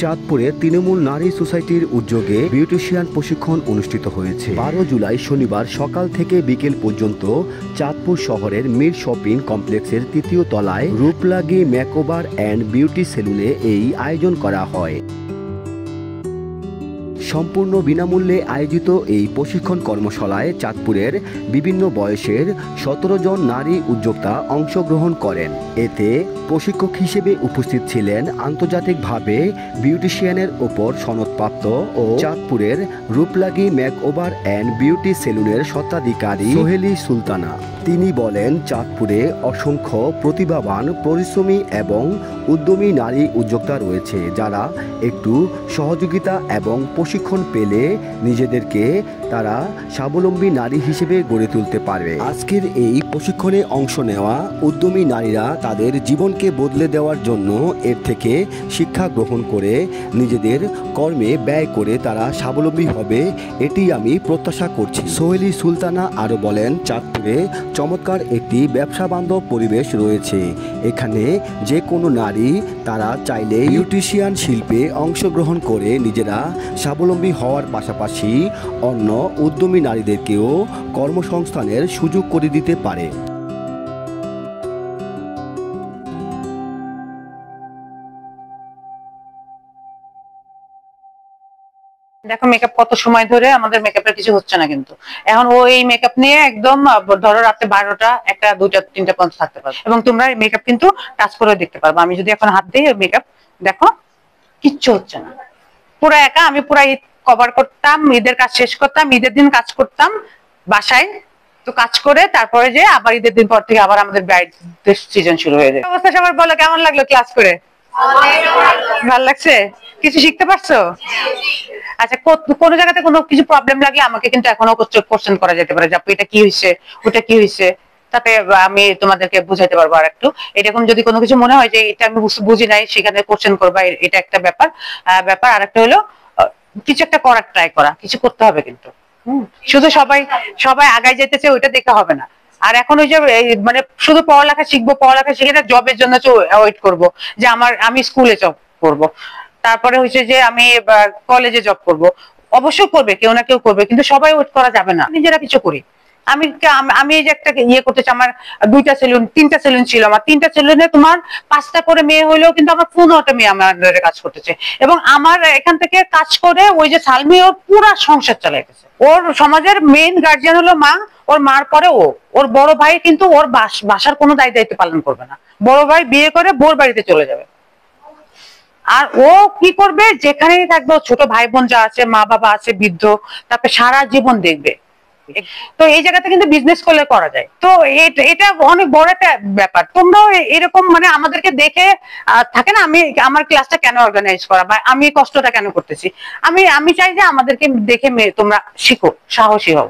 চাঁদপুরে তৃণমূল নারী সোসাইটির উদ্যোগে বিউটিশিয়ান প্রশিক্ষণ অনুষ্ঠিত হয়েছে। 12 জুলাই শনিবার সকাল থেকে বিকেল পর্যন্ত চাঁদপুর শহরের মির শপিং কমপ্লেক্সের 3য় তলায় রূপলাগী মেকওভার অ্যান্ড বিউটি সেলুনে এই আয়োজন করা হয়। সম্পূর্ণ বিনামূল্যে আয়োজিত এই প্রশিক্ষণ কর্মশালায় চাঁদপুরের বিভিন্ন বয়সের 17 জন নারী উদ্যোক্তা অংশগ্রহণ করেন। এতে প্রশিক্ষক হিসেবে উপস্থিত ছিলেন আন্তর্জাতিকভাবে বিউটিশিয়ানের ওপর সনদপ্রাপ্ত ও চাঁদপুরের রূপলাগী মেকওভার অ্যান্ড বিউটি সেলুনের স্বত্বাধিকারী সোহেলি সুলতানা। তিনি বলেন, চাঁদপুরে অসংখ্য প্রতিভাবান, পরিশ্রমী এবং উদ্যমী নারী উদ্যোক্তা রয়েছে, যারা একটু সহযোগিতা এবং প্রশিক্ষণ পেলে নিজেদেরকে তারা স্বাবলম্বী নারী হিসেবে গড়ে তুলতে পারবে। আজকের এই প্রশিক্ষণে অংশ নেওয়া উদ্যমী নারীরা তাদের জীবনকে বদলে দেওয়ার জন্য এর থেকে শিক্ষা গ্রহণ করে নিজেদের কর্মে ব্যয় করে তারা স্বাবলম্বী হবে, এটি আমি প্রত্যাশা করছি। সোহেলি সুলতানা আরও বলেন, চাঁদপুরে চমৎকার একটি ব্যবসা বান্ধব পরিবেশ রয়েছে। এখানে যে কোনো নারী তারা চাইলে বিউটিশিয়ান শিল্পে অংশগ্রহণ করে নিজেরা স্বাবলম্বী হওয়ার পাশাপাশি অন্য উদ্যমী নারীদেরকেও কর্মসংস্থানের সুযোগ করে দিতে পারে। দেখো মেকআপ কত সময় ধরে আমাদের মেকআপের কিছু হচ্ছে না, কিন্তু এখন ও এই মেকআপ নিয়ে একদম ধরো রাতে 12টা 1টা 2টা 3টা পর্যন্ত থাকতে পারবে এবং তোমরা এই মেকআপ কিন্তু টাচ করে দেখতে পারবে। আমি যদি এখন হাত দিই মেকআপ দেখো কিচ্ছু হচ্ছে না, পুরো একা আমি পুরো ঈদ কভার করতাম, ঈদের কাজ শেষ করতাম, ঈদের দিন কাজ করতাম বাসায়, তো কাজ করে তারপরে যে আবার ঈদের দিন পর থেকে আবার আমাদের ব্রাইড সিজন শুরু হয়ে যায়। অবস্থা সবার বলো কেমন লাগলো ক্লাস করে? ভালো লাগছে? কিছু শিখতে পারছো? আচ্ছা, কোনো জায়গাতে কোনো কিছু প্রবলেম লাগলে আমাকে কিন্তু এখনো কোশ্চেন করা যেতে পারে যে আপু এটা কি হয়েছে, ওটা কি হয়েছে, তাতে আমি তোমাদেরকে বুঝাইতে পারবো। আর একটু এরকম যদি কোনো কিছু মনে হয় যে এটা আমি বুঝি নাই, সেখানে কোশ্চেন করবা, এটা একটা ব্যাপার। আর একটা হলো কিছু একটা করার ট্রাই করা, কিছু করতে হবে কিন্তু। শুধু সবাই আগায় যেতেছে ওইটা দেখে হবে না। আর এখন ওই যে মানে শুধু পড়ালেখা শিখে না, জবের জন্য ওয়েট করবো যে আমি স্কুলে জব করব, তারপরে হচ্ছে যে আমি কলেজে জব করব। অবশ্যই করবে, কেউ না কেউ করবে, কিন্তু সবাই ওয়েট করা যাবে না। নিজেরা কিছু করি। আমি এই যে একটা ইয়ে করতেছি, আমার 2টা সেলুন 3টা সেলুন ছিল, আমার 3টা সেলুনে তোমার 5টা করে মেয়ে হইলেও কিন্তু আমার 15টা মেয়ে আমার কাজ করতেছে এবং আমার এখান থেকে কাজ করে ওই যে সালমি ওর পুরো সংসার চালাইতেছে। ওর সমাজের মেইন গার্জিয়ান হলো মা, ওর মার পরে ওর বড় ভাই কিন্তু ওর বাসার কোনো দায়িত্ব পালন করবে না। বড় ভাই বিয়ে করে বোর বাড়িতে চলে যাবে, আর ও কি করবে, যেখানেই থাকবে ছোট ভাই বোন যা আছে, মা বাবা আছে বৃদ্ধ, তারপরে সারা জীবন দেখবে। তো এই জায়গাতে কিন্তু বিজনেস করলে করা যায়। তো এটা অনেক বড় একটা ব্যাপার। তোমরাও এরকম মানে আমাদেরকে দেখে থাকে না, আমার ক্লাসটা কেন অর্গানাইজ করা বা আমি কষ্টটা কেন করতেছি, আমি চাই যে আমাদেরকে দেখে তোমরা শিখো, সাহসী হও।